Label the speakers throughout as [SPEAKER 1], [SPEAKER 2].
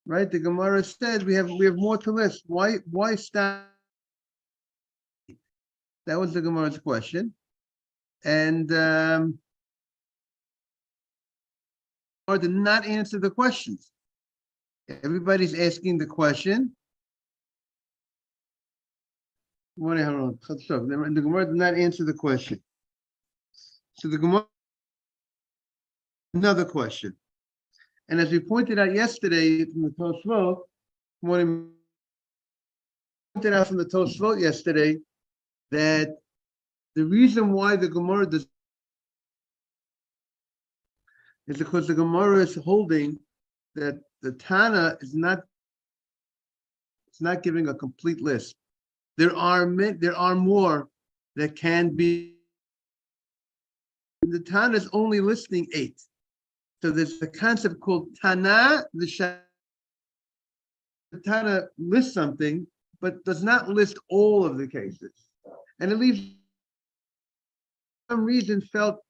[SPEAKER 1] right? The Gemara says we have more to list. Why stop? That was the Gemara's question, and Gemara did not answer the questions. Everybody's asking the question. The Gemara did not answer the question. So the Gemara, another question. And as we pointed out yesterday from the Tosfot, yesterday that the reason why the Gemara does is because the Gemara is holding that the Tana is not giving a complete list. There are more that can be. The Tana is only listing 8. So there's a concept called Tana. The Tana lists something, but does not list all of the cases, and it leaves. For some reason, felt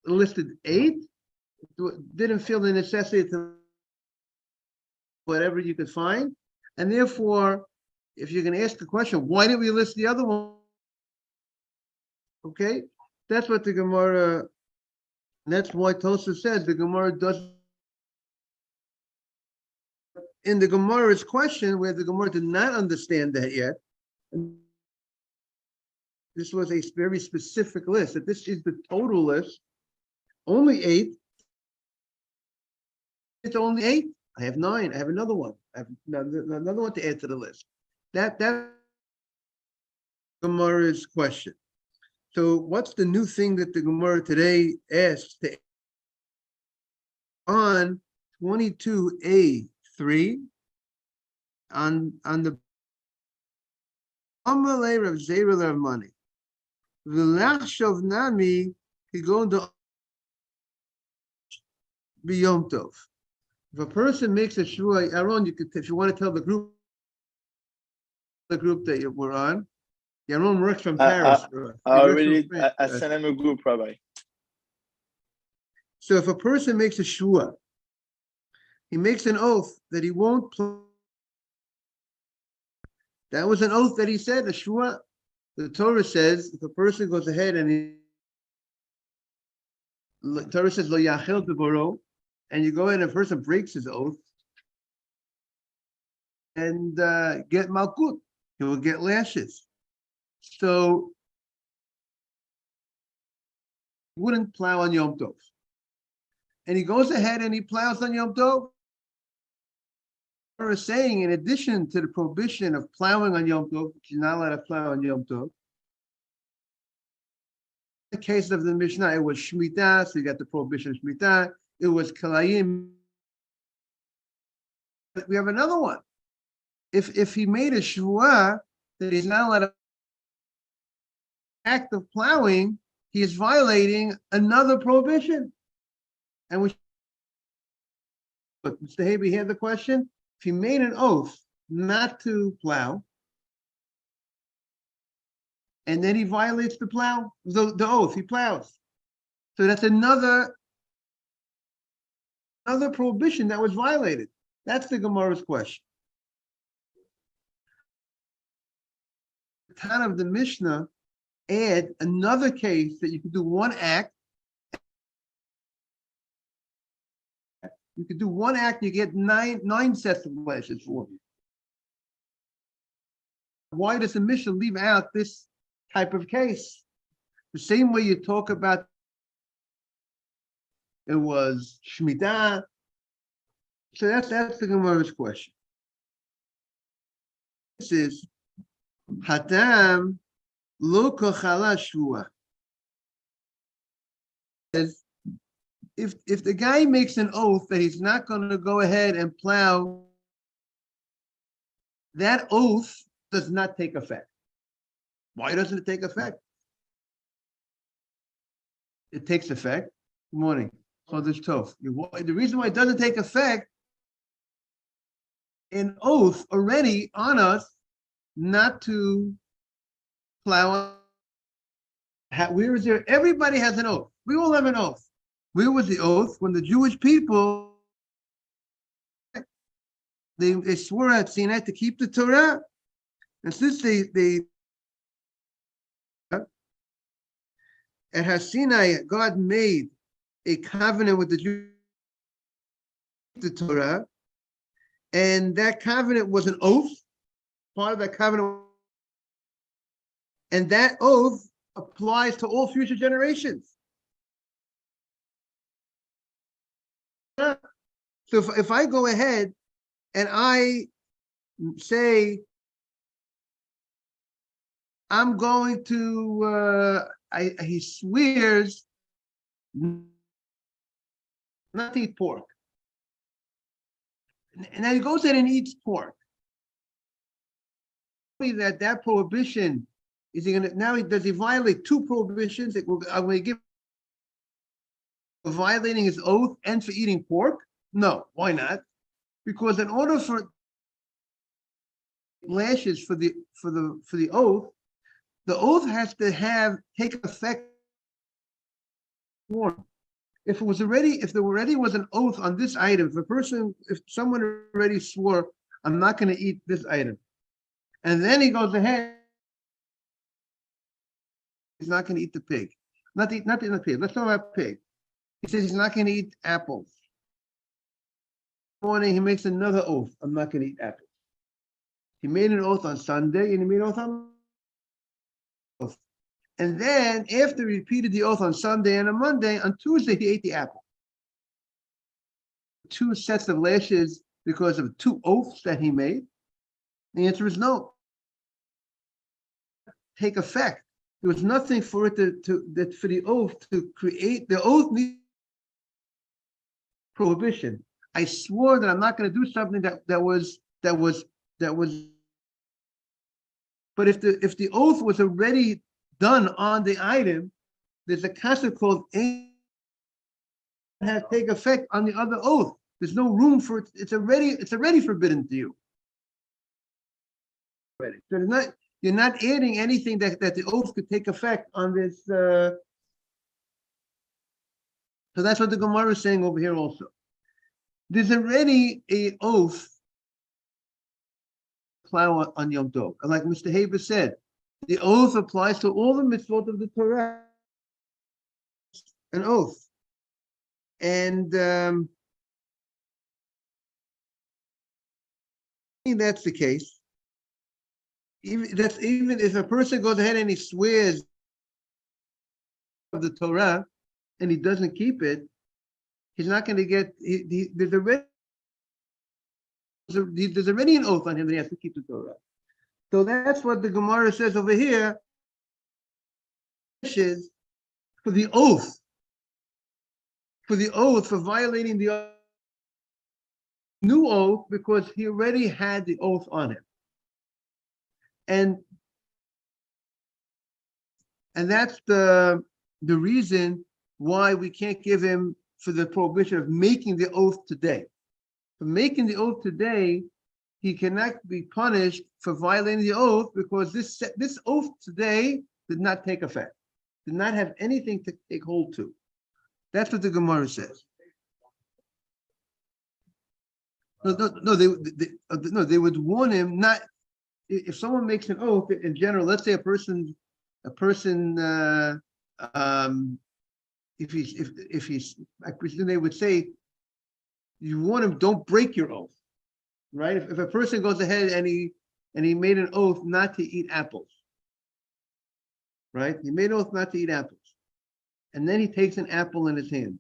[SPEAKER 1] listed 8. Didn't feel the necessity to whatever you could find, and therefore, if you're going to ask the question, why didn't we list the other one? Okay, that's what the Gemara. That's why Tosfos says the Gemara doesn't. In the Gemara's question, where the Gemara did not understand that yet, this was a very specific list. That this is the total list, only 8. It's only 8. I have 9. I have another one. I have another one to add to the list. That Gemara's question. So what's the new thing that the Gemara today asks on 22a3 on the Amalei Rav Zera Rav Mani V'lachshov nami kigon do biyom tov. If a person makes a shua, Aaron, you could, if you want to tell the group that you were on. Yaron works from Paris.
[SPEAKER 2] I sent him a group, Rabbi.
[SPEAKER 1] So if a person makes a shua, he makes an oath that he won't plow. That was an oath that he said, a shua. The Torah says, if a person goes ahead and the Torah says, lo yachel b'boro, and you go in and a person breaks his oath and get malkut, he will get lashes. So he wouldn't plow on Yom Tov. And he goes ahead and he plows on Yom Tov. We're saying, in addition to the prohibition of plowing on Yom Tov, which you're not allowed to plow on Yom Tov, in the case of the Mishnah, it was Shemitah, so you got the prohibition of Shemitah. It was Kalayim. We have another one. If he made a Shua that he's not allowed to act of plowing, he is violating another prohibition. And we, Mr. Habe, hear the question? If he made an oath not to plow, and then he violates the plow, the oath, he plows. So that's another prohibition that was violated. That's the Gemara's question. The Tana of the Mishnah add another case that you could do one act. You could do one act, you get nine sets of lashes for you. Why does the Mishnah leave out this type of case? The same way you talk about it was Shemitah. So that's the Gemara's question. This is Hatam Lo Kochala Shua. If the guy makes an oath that he's not going to go ahead and plow, that oath does not take effect. Why doesn't it take effect? It takes effect. Good morning. So this Tov. The reason why it doesn't take effect, an oath already on us not to plow. Where is there? Everybody has an oath. We all have an oath. Where was the oath? When the Jewish people they swore at Sinai to keep the Torah, and since they at Sinai, God made a covenant with the Jews, the Torah, and that covenant was an oath. Part of that covenant, and that oath applies to all future generations. So if I go ahead and I say I'm going to, he swears not to eat pork, and then he goes in and eats pork. That prohibition, is he going to now? Does he violate two prohibitions? I'm going to give violating his oath and for eating pork? No, why not? Because in order for lashes for the oath, the oath has to take effect. If there already was an oath on this item, if someone already swore, I'm not going to eat this item, and then he goes ahead, he's not going to eat the pig, not the pig. Let's talk about pig. He says he's not going to eat apples. Morning, he makes another oath. I'm not going to eat apples. He made an oath on Sunday, and he made an oath on. And then, after he repeated the oath on Sunday and on Monday, on Tuesday he ate the apple. 2 sets of lashes because of 2 oaths that he made. The answer is no. Take effect. There was nothing for it for the oath to create. The oath needs prohibition. I swore that I'm not going to do something that was. But if the oath was already done on the item, there's a concept called has take effect on the other oath. There's no room for it. It's already forbidden to you. So you're not adding anything that the oath could take effect on this. So that's what the Gemara is saying over here also. There's already an oath plow on Yom Tov. And like Mr. Haber said, the oath applies to all the mitzvot of the Torah. An oath. And that's the case. Even if a person goes ahead and he swears of the Torah and he doesn't keep it, he's not going to get. There's already an oath on him that he has to keep the Torah. So that's what the Gemara says over here. Is for the oath, for violating the new oath, because he already had the oath on him, and that's the reason why we can't give him for the prohibition of making the oath today. For making the oath today, he cannot be punished for violating the oath, because this oath today did not take effect, did not have anything to take hold to. That's what the Gemara says. No, they would warn him not. If someone makes an oath in general, let's say a person, if he's, I presume they would say, you warn him, don't break your oath, right? If a person goes ahead and he made an oath not to eat apples, right? He made an oath not to eat apples, and then he takes an apple in his hand.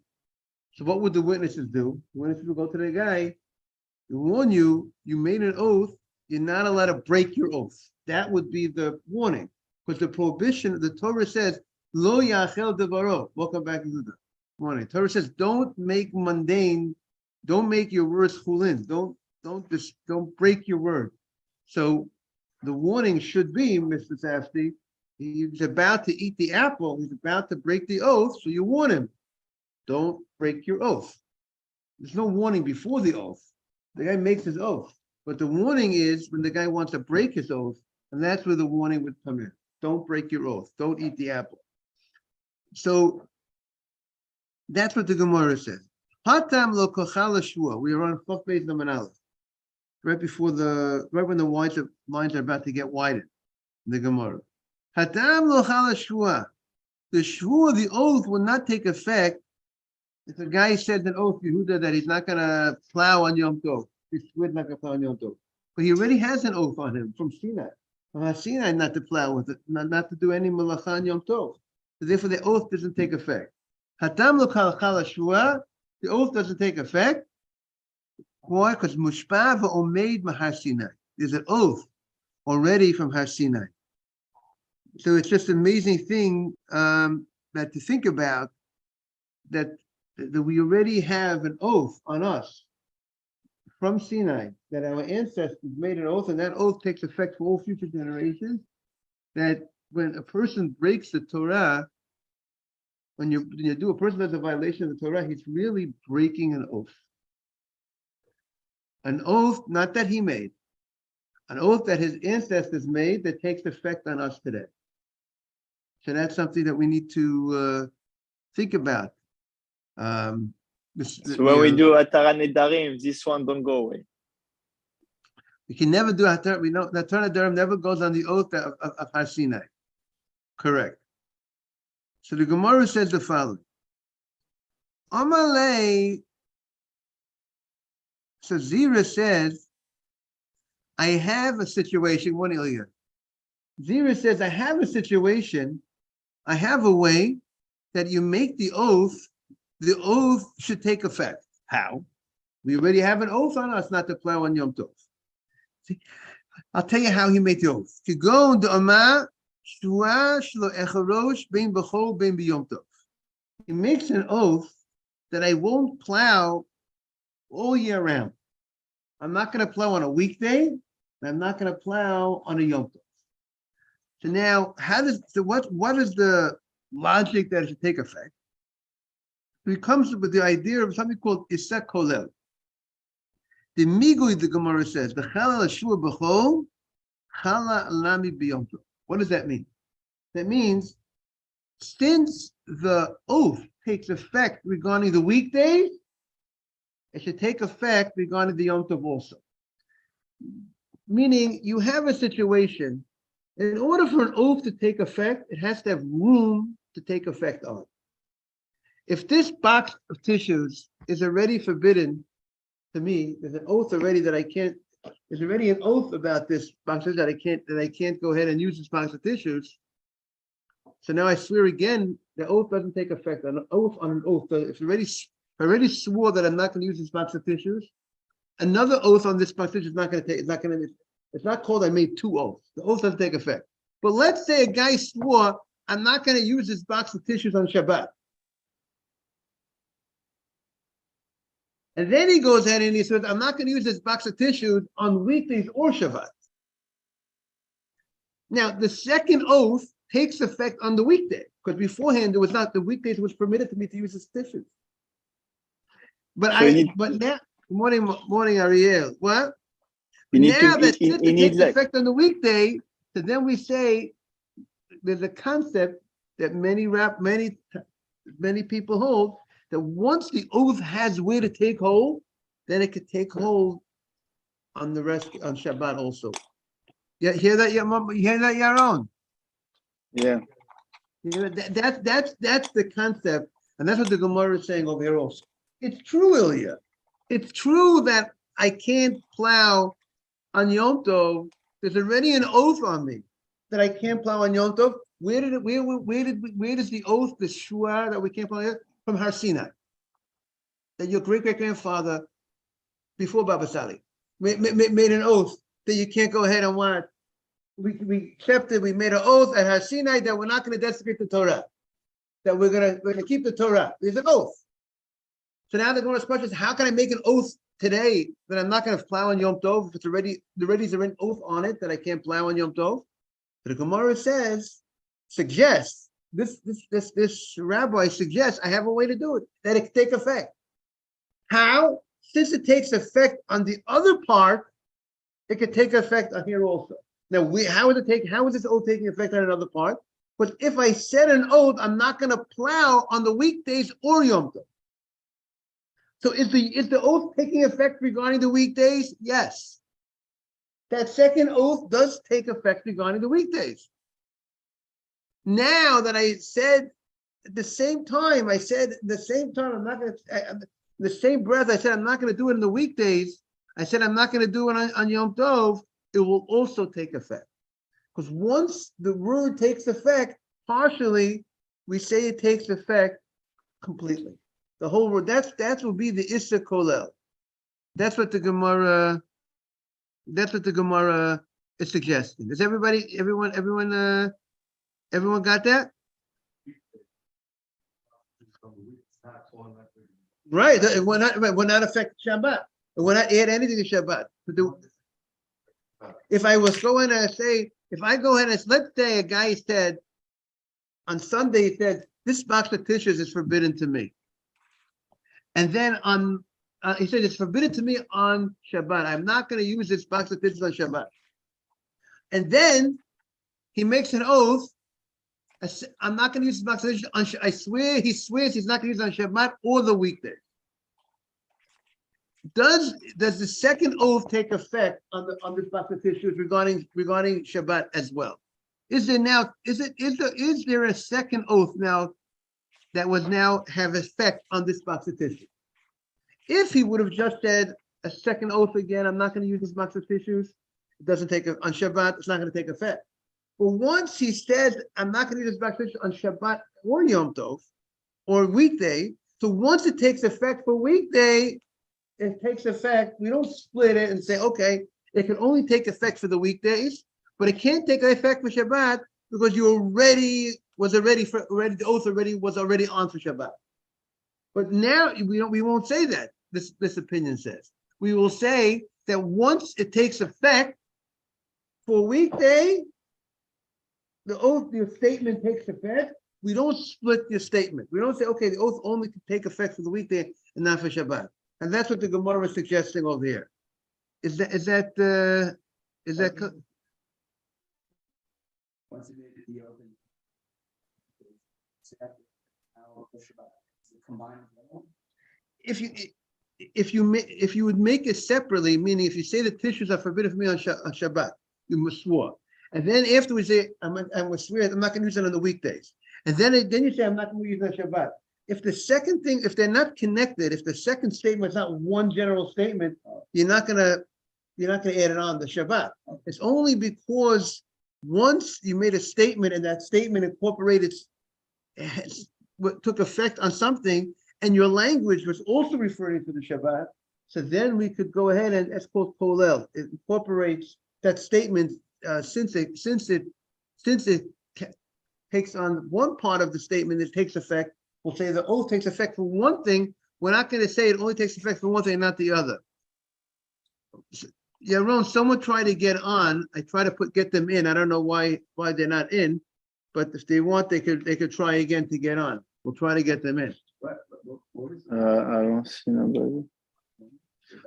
[SPEAKER 1] So what would the witnesses do? The witnesses will go to the guy, they warn you, you made an oath, you're not allowed to break your oath. That would be the warning, because the prohibition, the Torah says, lo yachel devaro. Welcome back to the morning. Torah says, don't make mundane, don't make your words chulin. Don't break your word. So the warning should be, Mr. Safdie, he's about to eat the apple, he's about to break the oath, so you warn him, don't break your oath. There's no warning before the oath. The guy makes his oath. But the warning is when the guy wants to break his oath, and that's where the warning would come in. Don't break your oath. Don't eat the apple. So that's what the Gemara says. Hatam lo kochal shvua. We are on Chof Beis Lamed Aleph. right when the lines are about to get widened in the Gemara. Hatam lo chala shvua. The shvua, the oath, will not take effect if a guy said an oath, Yehuda, that he's not going to plow on Yom Tov. He's not going to plow on Yom Tov. But he already has an oath on him from Sinai. From Sinai not to plow with it, not to do any malacha on Yom Tov. So therefore, the oath doesn't take effect. Hatam lo chala shvua. The oath doesn't take effect. Why? Because mushpa v'omeid mahar Sinai. There's an oath already from Har Sinai. So it's just an amazing thing that to think about that we already have an oath on us from Sinai, that our ancestors made an oath, and that oath takes effect for all future generations. That when a person breaks the Torah, when you do a person does a violation of the Torah, he's really breaking an oath. An oath, not that he made, an oath that his ancestors made that takes effect on us today. So that's something that we need to think about. So
[SPEAKER 2] when we do Atara Nedarim, this one don't go away.
[SPEAKER 1] We can never do Atara. We know that Atara Nedarim never goes on the oath of Har Sinai. Correct. So the Gemara says the following. Amalei. So Zira says, I have a situation. One earlier. Zira says, I have a situation. I have a way that you make the oath should take effect. How? We already have an oath on us not to plow on Yom Tov. See, I'll tell you how he made the oath. He makes an oath that I won't plow all year round. I'm not going to plow on a weekday, and I'm not going to plow on a Yom Tov. So now, what is the logic that it should take effect? He comes with the idea of something called Isek Kolel. The Migui, the Gemara says, the Chala Ashua B'chol, Chala Alami B'Yom Tov. What does that mean? That means, since the oath takes effect regarding the weekdays, it should take effect regarding the Yom Tov also. Meaning, you have a situation. In order for an oath to take effect, it has to have room to take effect on. If this box of tissues is already forbidden to me, there's an oath already that I can't, there's already an oath about this box that I can't go ahead and use this box of tissues. So now I swear again, the oath doesn't take effect. An oath on an oath. So if I already swore that I'm not going to use this box of tissues, another oath on this box of tissues is not going to take, it's not called I made two oaths. The oath doesn't take effect. But let's say a guy swore, I'm not going to use this box of tissues on Shabbat. And then he goes ahead and he says, I'm not going to use this box of tissues on weekdays or Shabbat. Now, the second oath takes effect on the weekday, because beforehand, it was not, the weekdays was permitted to me to use this tissues. But now, morning, Ariel. What? Now that it takes effect on the weekday, so then we say there's a concept that many people hold, that once the oath has where to take hold, then it could take hold on the rest on Shabbat also. Yeah, hear that, Yaron?
[SPEAKER 2] Yeah.
[SPEAKER 1] You know, that's the concept, and that's what the Gemara is saying over here also. It's true, Ilya. It's true that I can't plow on Yom Tov. There's already an oath on me that I can't plow on Yom Tov. Where does the oath, the shua that we can't plow here? From Har Sinai. That your great-great-grandfather, before Baba Sali, made an oath that you can't go ahead and what? We accepted, we made an oath at Har Sinai that we're not going to desecrate the Torah. That we're gonna keep the Torah. There's an oath. So now the Gemara's question is, how can I make an oath today that I'm not going to plow on Yom Tov if it's already an oath on it that I can't plow on Yom Tov? But the Gemara suggests this rabbi suggests I have a way to do it, that it can take effect. How? Since it takes effect on the other part, it can take effect on here also. Now, how is this oath taking effect on another part? But if I said an oath, I'm not going to plow on the weekdays or Yom Tov. So is the oath taking effect regarding the weekdays? Yes. that second oath does take effect regarding the weekdays. Now that I said at the same time, I'm not going to, the same breath, I said, I'm not going to do it in the weekdays. I said, I'm not going to do it on Yom Tov. It will also take effect. Because once the word takes effect, partially, we say it takes effect completely. The whole word, that will be the Issa Kolel. That's what the Gemara is suggesting. Does everyone got that? Right. It will not affect Shabbat. It will not add anything to Shabbat. If I was going to say, if I go ahead and let's say a guy said on Sunday, he said, this box of tissues is forbidden to me. And then he said, it's forbidden to me on Shabbat. I'm not going to use this box of tissues on Shabbat. And then he makes an oath. I'm not going to use this box of tissues on I swear, he swears he's not going to use it on Shabbat or the weekday. Does the second oath take effect on this box of tissues regarding Shabbat as well? Is there a second oath now that would now have effect on this box of tissues? If he would have just said a second oath again, I'm not going to use this box of tissues, it doesn't take on Shabbat, it's not going to take effect. But once he says, I'm not going to use this box of tissues on Shabbat or Yom Tov or weekday, so once it takes effect for weekday, it takes effect. We don't split it and say, okay, it can only take effect for the weekdays, but it can't take effect for Shabbat because the oath was already on for Shabbat. But now we won't say that. This opinion says we will say that once it takes effect for weekday, the statement takes effect. We don't split the statement. We don't say, okay, the oath only can take effect for the weekday and not for Shabbat. And that's what the Gemara is suggesting over here. Is that
[SPEAKER 3] once it made the open,
[SPEAKER 1] if you would make it separately, meaning if you say the tissues are forbidden for me on Shabbat, you must swear, and then afterwards say I'm going to swear I'm not going to use it on the weekdays, and then you say I'm not going to use it on Shabbat. If the second thing, if they're not connected, if the second statement is not one general statement, you're not going to add it on the Shabbat. It's only because once you made a statement and that statement incorporated, took effect on something, and your language was also referring to the Shabbat, so then we could go ahead and that's called kolel. It incorporates that statement since it takes on one part of the statement, it takes effect. We'll say the oath takes effect for one thing. We're not going to say it only takes effect for one thing and not the other. Yaron, someone tried to get on. I try to get them in. I don't know why they're not in, but if they want, they could try again to get on. We'll try to get them in.
[SPEAKER 2] I don't see nobody.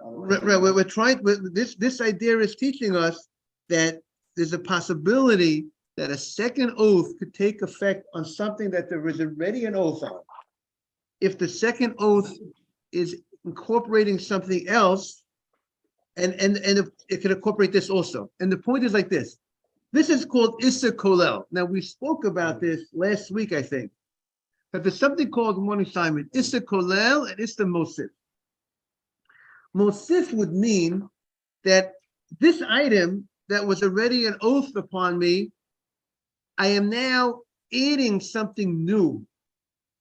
[SPEAKER 1] Right, we're trying. This idea is teaching us that there's a possibility that a second oath could take effect on something that there is already an oath on. If the second oath is incorporating something else, and it can incorporate this also. And the point is like this. This is called Issa Kolel. Now, we spoke about this last week, I think. That there's something called Morning Simon, Issa Kolel and Issa Mosif. Mosif would mean that this item that was already an oath upon me, I am now adding something new,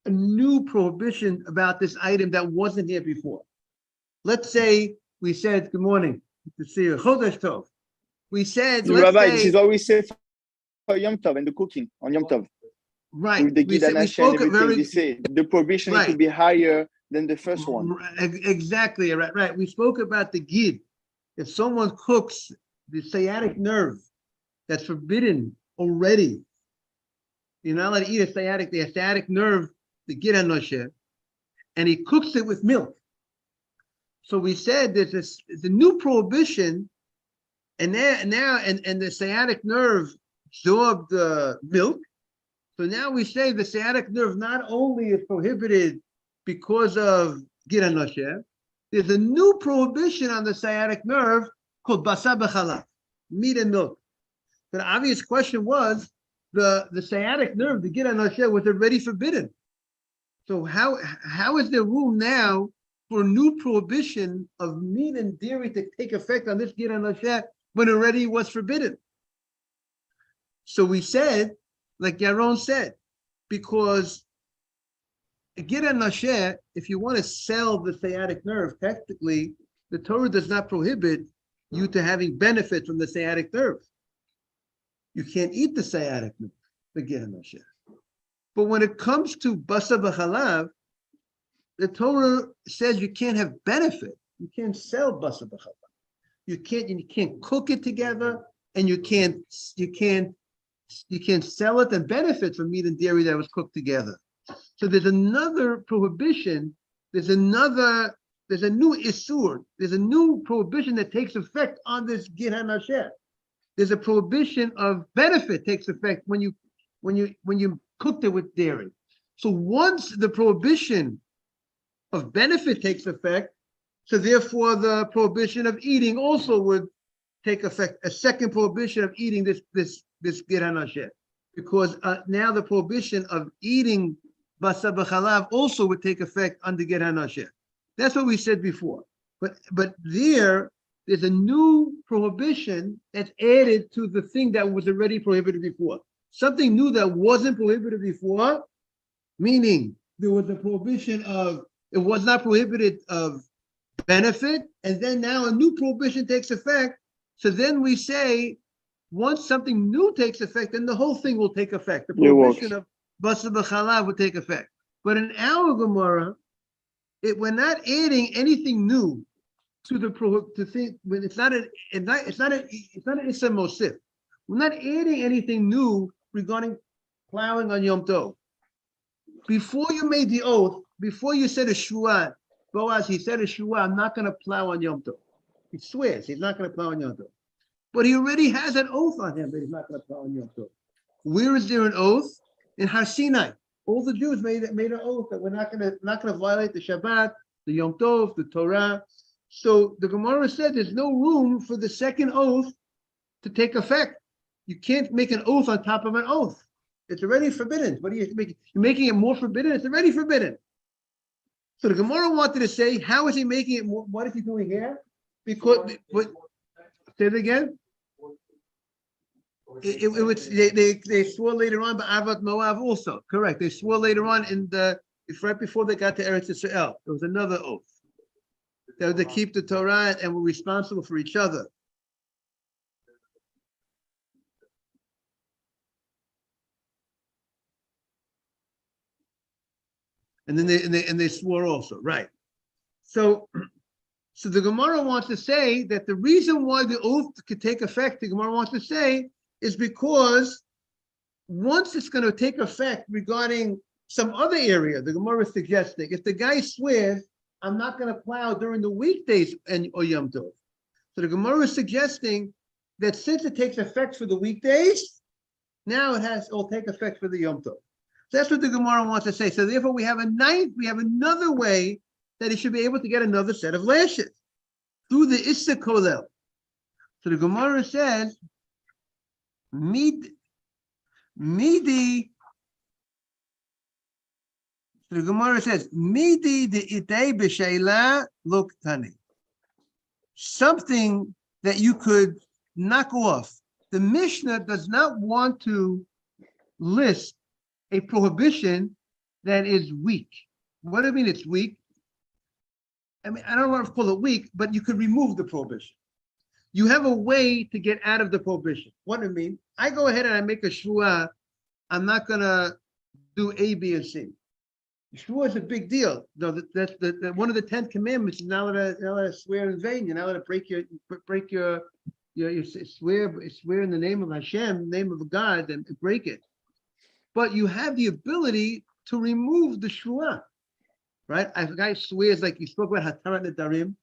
[SPEAKER 1] a new prohibition about this item that wasn't here before. Let's say we said, good morning, good to see you, Chodesh Tov. We said,
[SPEAKER 2] Rabbi, this is what we say for Yom Tov and the cooking on Yom Tov.
[SPEAKER 1] Right.
[SPEAKER 2] With the Gid and everything, we say the prohibition
[SPEAKER 1] right.
[SPEAKER 2] could be higher than the first one.
[SPEAKER 1] Exactly, right. We spoke about the Gid. If someone cooks the sciatic nerve that's forbidden already, you're not allowed to eat the sciatic nerve, the Gid HaNosher, and he cooks it with milk. So we said there's a new prohibition, and the sciatic nerve absorbed the milk. So now we say the sciatic nerve not only is prohibited because of Gid HaNosher, there's a new prohibition on the sciatic nerve called Basar B'Chalaf. meat and milk. So the obvious question was, the sciatic nerve, the Gid HaNasheh, was already forbidden. So how is there room now for a new prohibition of meat and dairy to take effect on this Gid HaNasheh when already was forbidden? So we said, like Yaron said, because Gid HaNasheh, if you want to sell the sciatic nerve, technically, the Torah does not prohibit you to having benefit from the sciatic nerve. You can't eat the sciatic nerve, the Gid HaNasheh. But when it comes to basa b'chalav, the Torah says you can't have benefit. You can't sell basa b'chalav. You can't cook it together, and you can't sell it and benefit from meat and dairy that was cooked together. So there's another prohibition. There's a new isur. There's a new prohibition that takes effect on this Gid HaNasheh. There's a prohibition of benefit takes effect when you cooked it with dairy. So once the prohibition of benefit takes effect, so therefore the prohibition of eating also would take effect. A second prohibition of eating this Gid HaNasheh, because now the prohibition of eating basa b'chalav also would take effect under Gid HaNasheh. That's what we said before. But there's a new prohibition that's added to the thing that was already prohibited before. Something new that wasn't prohibited before, meaning there was a prohibition of, it was not prohibited of benefit, and then now a new prohibition takes effect. So then we say, once something new takes effect, then the whole thing will take effect. The prohibition of basa b'chalav will take effect. But in our Gemara, we're not adding anything new to the thing. When it's not an Issa Mosif. We're not adding anything new regarding plowing on Yom Tov. Before you made the oath, before you said a shua, Boaz, he said a shua, I'm not going to plow on Yom Tov. He swears he's not going to plow on Yom Tov. But he already has an oath on him that he's not going to plow on Yom Tov. Where is there an oath? In Har Sinai. All the Jews made an oath that we're not going to violate the Shabbat, the Yom Tov, the Torah. So the Gemara said there's no room for the second oath to take effect. You can't make an oath on top of an oath. It's already forbidden. What are you making? You're making it more forbidden? It's already forbidden. So the Gemara wanted to say, how is he making it more? What is he doing here? Because, say it again. They swore later on, but Avat Moav also. Correct. They swore later on it's right before they got to Eretz Yisrael. There was another oath. They were to keep the Torah and were responsible for each other. And then they swore also, right? So the Gemara wants to say that the reason why the oath could take effect, the Gemara wants to say, is because once it's going to take effect regarding some other area, the Gemara is suggesting, if the guy swears, I'm not going to plow during the weekdays or Yom Tov. So the Gemara is suggesting that since it takes effect for the weekdays, now it will take effect for the Yom Tov. So that's what the Gemara wants to say. So therefore we have another way that he should be able to get another set of lashes through the Issa Kolel. So the Gemara says, Midi. So the Gemara says, Midi de itei b'sheila lok tani. Something that you could knock off. The Mishnah does not want to list a prohibition that is weak. What do I mean it's weak? I mean, I don't want to call it weak, but you could remove the prohibition. You have a way to get out of the prohibition. What do I mean? I go ahead and I make a shua. I'm not going to do A, B, and C. Shua is a big deal. No, that's one of the 10 commandments. You're not allowed to swear in vain. You're not allowed to break your swear in the name of Hashem, name of God, and break it. But you have the ability to remove the shua, right? If a guy swears, like you spoke about Hatarat Nedarim,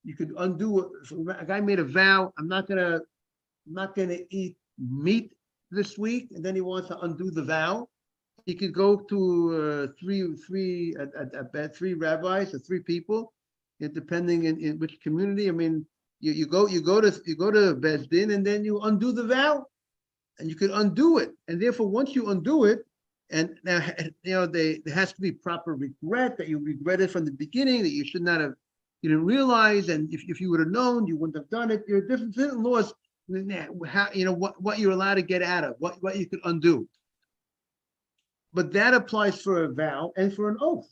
[SPEAKER 1] you could undo. A guy made a vow. I'm not gonna eat meat this week, and then he wants to undo the vow. He could go to three rabbis or three people, depending in which community. I mean, You go to Beis Din, and then you undo the vow, and you can undo it. And therefore, once you undo it, and now there has to be proper regret, that you regretted from the beginning, that you should not have, you didn't realize, and if you would have known, you wouldn't have done it. There are different laws, how, what you're allowed to get out of, what you could undo. But that applies for a vow and for an oath.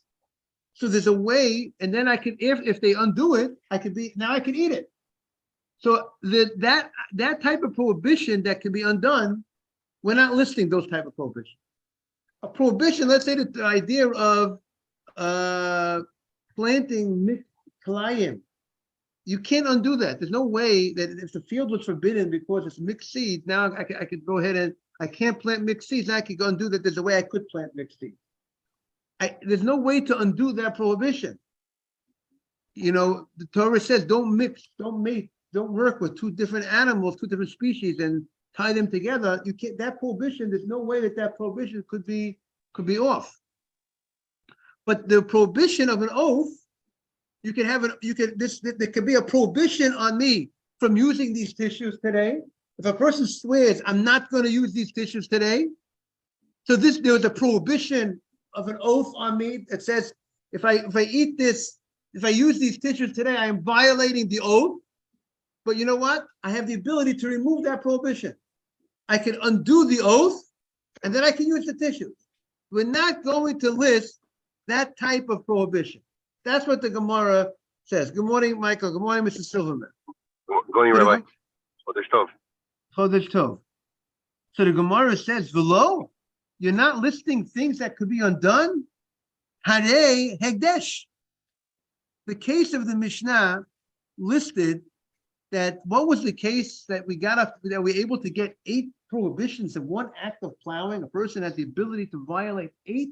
[SPEAKER 1] So there's a way, and then I can, if they undo it, I can eat it. So that type of prohibition that can be undone, we're not listing those type of prohibitions. A prohibition, let's say the idea of planting mixed kalayim, you can't undo that. There's no way that if the field was forbidden because it's mixed seeds, now I could go ahead and I can't plant mixed seeds. I could go undo that. There's a way I could plant mixed seeds. There's no way to undo that prohibition. The Torah says don't mix, don't mate, don't work with two different animals, two different species, and tie them together. You can't. That prohibition. There's no way that prohibition could be off. But the prohibition of an oath, you can have there could be a prohibition on me from using these tissues today. If a person swears, I'm not going to use these tissues today. So there was a prohibition of an oath on me that says if I eat this, if I use these tissues today, I am violating the oath. But you know what? I have the ability to remove that prohibition. I can undo the oath, and then I can use the tissues. We're not going to list that type of prohibition. That's what the Gemara says. Good morning, Michael. Good morning, Mr. Silverman.
[SPEAKER 3] Good morning, Rabbi. Chodesh Tov.
[SPEAKER 1] Chodesh Tov. So the Gemara says, "V'lo, you're not listing things that could be undone. Harei hegdesh." The case of the Mishnah listed that what was the case that we were able to get 8 prohibitions of one act of plowing. A person has the ability to violate 8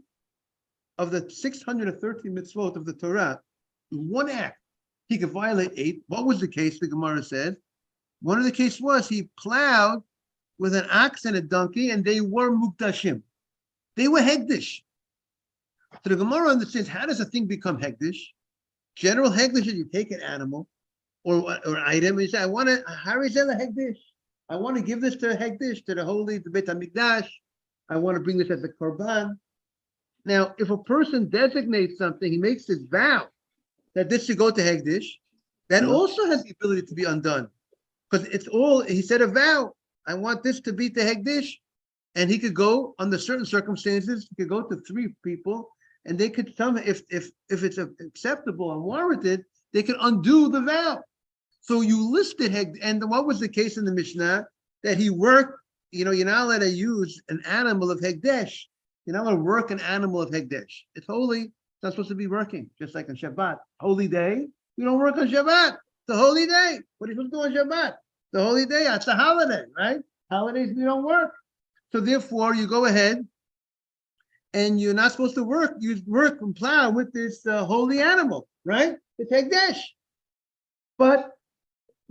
[SPEAKER 1] of the 613 mitzvot of the Torah. One act, he could violate 8. What was the case? The Gemara said one of the cases was he plowed with an ox and a donkey, and they were mukdashim. They were hegdish. So the Gemara understands, how does a thing become hegdish? General hegdish is you take an animal or item, and you say, I want to harizela hegdish. I want to give this to hegdish, to the Beit HaMikdash. I want to bring this as a korban. Now, if a person designates something, he makes this vow that this should go to hegdish, that also has the ability to be undone. Because he said a vow, I want this to be to hegdish, and he could go, under certain circumstances, he could go to 3 people, and they could if it's acceptable and warranted, they could undo the vow. So you listed and what was the case in the Mishnah? That he worked, you're not allowed to use an animal of hegdesh. You're not allowed to work an animal of hegdesh. It's holy. It's not supposed to be working, just like on Shabbat. Holy day, you don't work on Shabbat. It's a holy day. What are you supposed to do on Shabbat? The holy day, it's a holiday, right? Holidays, we don't work. So therefore, you go ahead and you're not supposed to work. You work and plow with this holy animal, right? It's hegdesh. But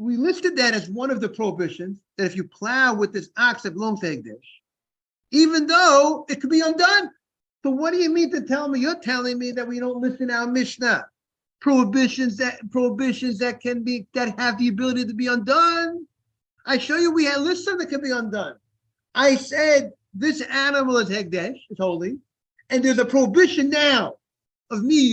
[SPEAKER 1] we listed that as one of the prohibitions, that if you plow with this ox that belongs to hegdesh, even though it could be undone. So what do you mean to tell me? You're telling me that we don't list in our Mishnah prohibitions that have the ability to be undone. I show you we had lists that can be undone. I said this animal is hegdesh, it's holy, and there's a prohibition now of me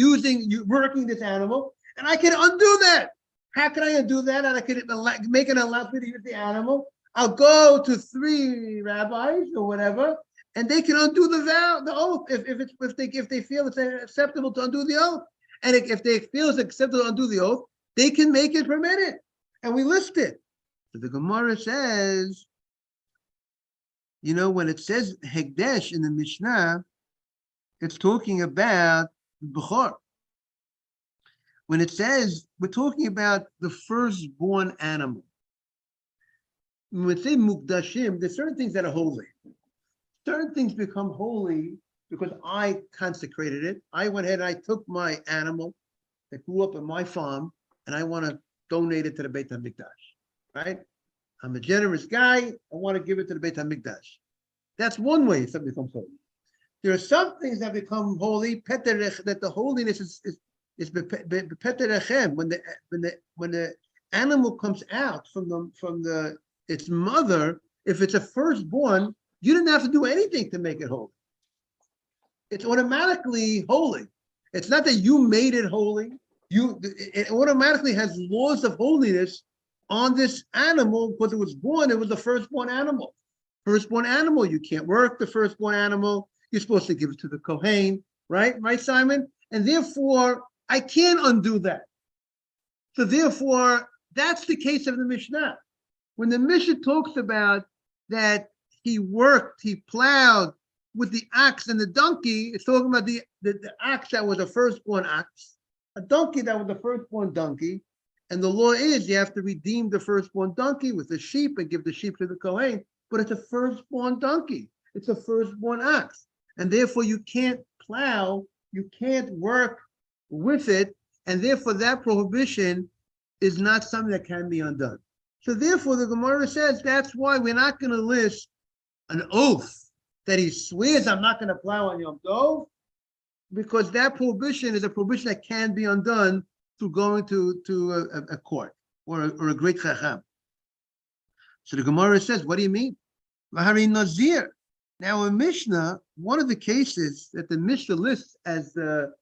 [SPEAKER 1] working this animal, and I can undo that. How can I undo that? And I can make an allowance to use the animal. I'll go to 3 rabbis or whatever, and they can undo the vow, the oath, if they feel it's acceptable to undo the oath. And if they feel it's acceptable to undo the oath, they can make it permitted. And we list it. So the Gemara says, when it says hegdesh in the Mishnah, it's talking about Bechor. When it says, we're talking about the firstborn animal. When we say mukdashim, there's certain things that are holy. Certain things become holy because I consecrated it. I went ahead and I took my animal that grew up on my farm, and I want to donate it to the Beit HaMikdash, right? I'm a generous guy. I want to give it to the Beit HaMikdash. That's one way something becomes holy. There are some things that become holy, that the holiness is bepeterechem, when the animal comes out from its mother, if it's a firstborn, you didn't have to do anything to make it holy. It's automatically holy. It's not that you made it holy. It automatically has laws of holiness on this animal because it was born. It was the firstborn animal. Firstborn animal, you can't work the firstborn animal. You're supposed to give it to the Kohen, right? Right, Simon? And therefore, I can't undo that. So therefore, that's the case of the Mishnah. When the Mishnah talks about that he worked, he plowed with the ox and the donkey, it's talking about the ox that was a firstborn ox, a donkey that was a firstborn donkey, and the law is you have to redeem the firstborn donkey with the sheep and give the sheep to the Kohen, but it's a firstborn donkey, it's a firstborn ox, and therefore you can't plow, you can't work with it, and therefore that prohibition is not something that can be undone. So therefore the Gemara says that's why we're not going to list an oath that he swears I'm not going to plow on Yom Tov, because that prohibition is a prohibition that can be undone through going to a court or a great chacham. So the Gemara says, what do you mean? Lahari Nazir. Now in Mishnah, one of the cases that the Mishnah lists as the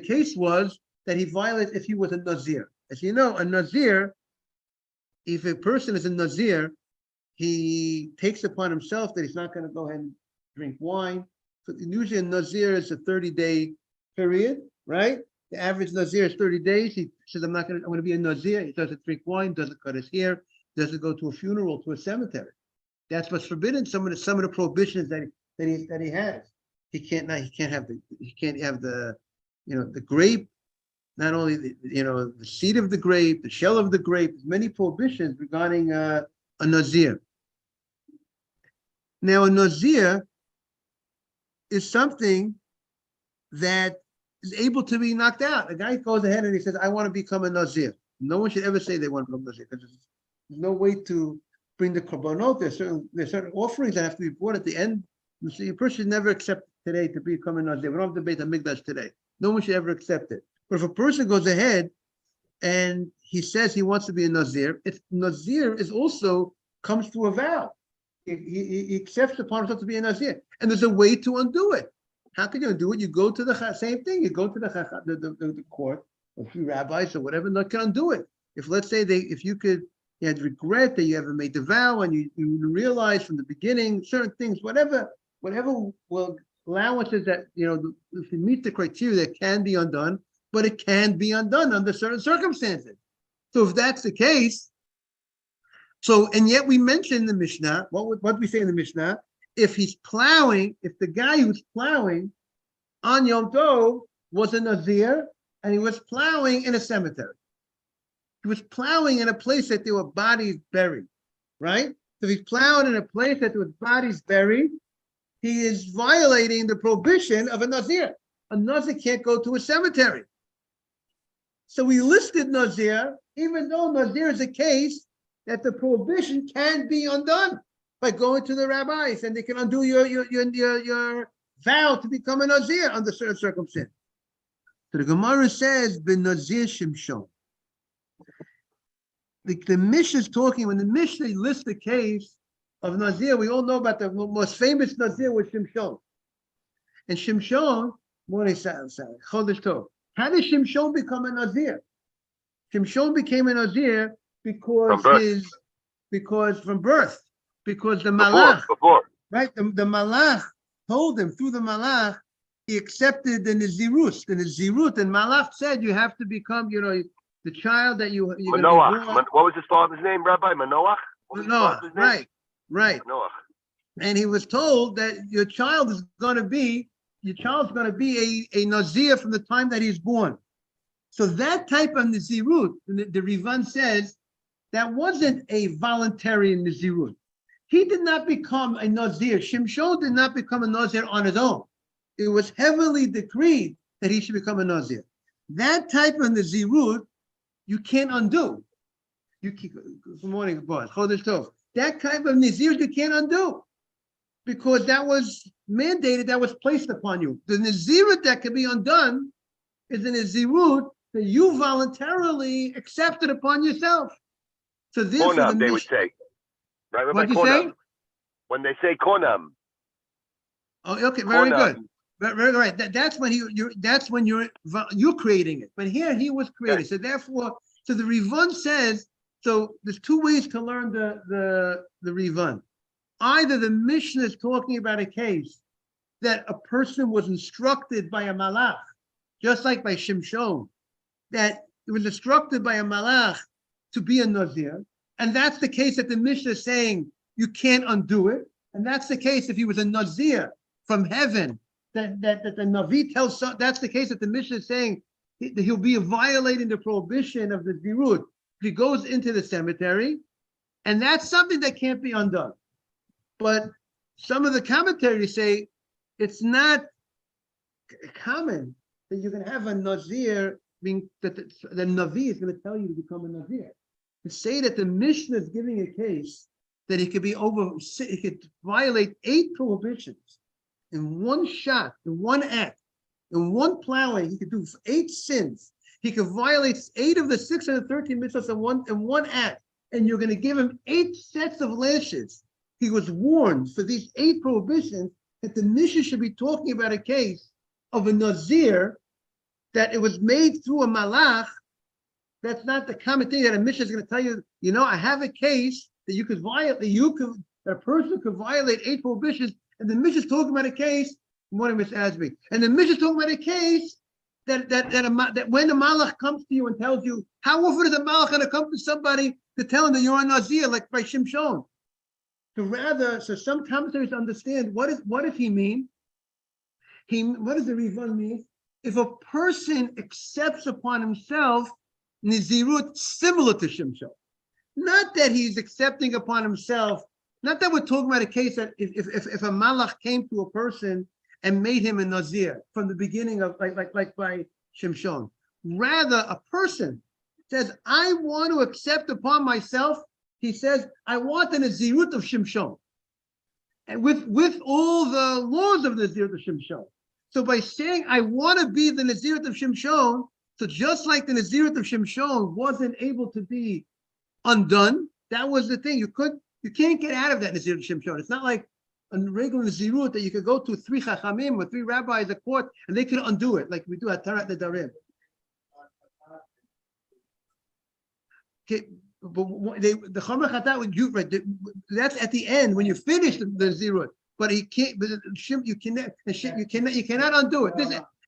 [SPEAKER 1] case was that he violated if he was a Nazir. As you know, a Nazir, if a person is a Nazir, he takes upon himself that he's not going to go ahead and drink wine. So usually a Nazir is a 30-day period, right? The average Nazir is 30 days. He says, I'm going to be a Nazir. He doesn't drink wine, doesn't cut his hair, doesn't go to a funeral, to a cemetery. That's what's forbidden. Some of the prohibitions that he has. He can't have the grape, not only the seed of the grape, the shell of the grape. There's many prohibitions regarding a Nazir. Now a Nazir is something that is able to be knocked out. A guy goes ahead and he says, I want to become a Nazir. No one should ever say they want to become a Nazir because there's no way to bring the korbanot. There's certain offerings that have to be brought at the end. So a person should never accept today to become a Nazir. We don't have to debate the Mikdash today. No one should ever accept it. But if a person goes ahead and he says he wants to be a Nazir, Nazir is also comes through a vow. He accepts upon himself to be a Nazir. And there's a way to undo it. How can you undo it? You go to the same thing. You go to the court, a few rabbis or whatever, and they can undo it. If let's say you had regret that you ever made the vow and you realize from the beginning certain things, whatever will allowances that if you meet the criteria that can be undone, but it can be undone under certain circumstances. So if that's the case, and yet we mentioned in the Mishnah, what we say in the Mishnah, if the guy who's plowing on Yom Tov was a Nazir and he was plowing in a cemetery. He was plowing in a place that there were bodies buried, right? So if he's plowing in a place that there was bodies buried, he is violating the prohibition of a Nazir. A Nazir can't go to a cemetery. So we listed Nazir, even though Nazir is a case that the prohibition can be undone by going to the rabbis, and they can undo your vow to become a Nazir under certain circumstances. So the Gemara says, "Ben Nazir Shimshon." The Mishnah is talking, when the Mishnah lists the case of Nazir, we all know about the most famous Nazir was Shimshon. And Shimshon, Chodesh Tov. How did Shimshon become a Nazir? Shimshon became a Nazir because from birth, because the Malach, right? The Malach told him through the Malach, he accepted the Nazirut. The Nazirut, and Malach said you have to become, the child that you're
[SPEAKER 3] Manoach. What was his father's name, Rabbi? Manoach?
[SPEAKER 1] Manoach, right. Manoach. And he was told that your child's going to be a Nazir from the time that he's born. So that type of Nazirut, the Rivan says, that wasn't a voluntary Nazirut. He did not become a Nazir. Shimshon did not become a Nazir on his own. It was heavily decreed that he should become a Nazir. That type of Nazirut, you can't undo. Good morning, boss. Chodesh Tov. That type of Nazirut you can't undo because that was mandated, that was placed upon you. The Nazirut that can be undone is a Nazirut that you voluntarily accepted upon yourself. So therefore,
[SPEAKER 3] Konam, they would say. Right, Rabbi?
[SPEAKER 1] What'd you say?
[SPEAKER 3] Konam. When they say konam.
[SPEAKER 1] Oh, okay, very
[SPEAKER 3] Konam.
[SPEAKER 1] good. Very right. That's when you're creating it. But here he was created. So therefore, so the Rivan says, so there's two ways to learn the Rivan. Either the Mishnah is talking about a case that a person was instructed by a malach, just like by Shimshon, that it was instructed by a malach to be a nazir, and that's the case that the Mishnah is saying you can't undo it, and that's the case if he was a nazir from heaven, that the Navi tells, that's the case that the Mishnah is saying that he'll be violating the prohibition of the Zirut if he goes into the cemetery, and that's something that can't be undone. But some of the commentaries say it's not common that you're going to have a nazir being that the Navi is going to tell you to become a nazir. To say that the Mishnah is giving a case that he could violate 8 prohibitions in one shot, in one act, in one plowing. He could do 8 sins. He could violate 8 of the 613 mitzvahs in one act, and you're going to give him 8 sets of lashes. He was warned for these 8 prohibitions that the Mishnah should be talking about a case of a nazir that it was made through a malach. That's not the common thing that a Mishnah is going to tell you. You know, I have a case that you could violate. That a person could violate 8 prohibitions, and the Mishnah is talking about a case. Good morning, Miss Asby. And the Mishnah is talking about a case that when the malach comes to you and tells you, how often is a malach going to come to somebody to tell him that you're a nazir, like by Shimshon? So some commentators understand what does he mean? What does the Rivan mean? If a person accepts upon himself Nizirut similar to Shimshon, not that he's accepting upon himself, not that we're talking about a case that if a malach came to a person and made him a Nazir from the beginning of like by Shimshon. Rather, a person says, I want to accept upon myself. He says, I want the Nazirut of Shimshon, and with all the laws of the Nazirut of Shimshon. So by saying, I want to be the Nazirut of Shimshon, so just like the Nazirut of Shimshon wasn't able to be undone, that was the thing. You can't get out of that Nazirut of Shimshon. It's not like a regular Nazirut that you could go to 3 Chachamim or 3 rabbis at court and they could undo it, like we do at Tarat Nedarim. Okay. But the Chomer Chatat would you right? That's at the end when you finish the Zirut. But he can't. But you cannot undo it.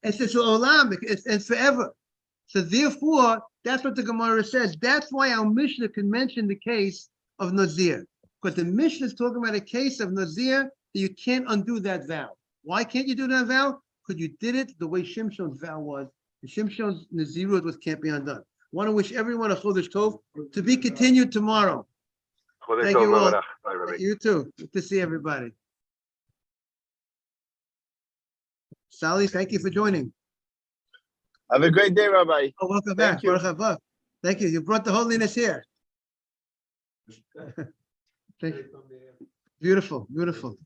[SPEAKER 1] It's olam. It's forever. So therefore, that's what the Gemara says. That's why our Mishnah can mention the case of Nazir, because the Mishnah is talking about a case of Nazir that you can't undo that vow. Why can't you do that vow? Because you did it the way Shimshon's vow was. And Shimshon's Nazirut can't be undone. I want to wish everyone a Chodesh Tov, to be continued tomorrow. Thank you all. You too. Good to see everybody. Sally, thank you for joining.
[SPEAKER 2] Have a great day, Rabbi.
[SPEAKER 1] Oh, welcome back. Thank you. You brought the holiness here. Beautiful, beautiful.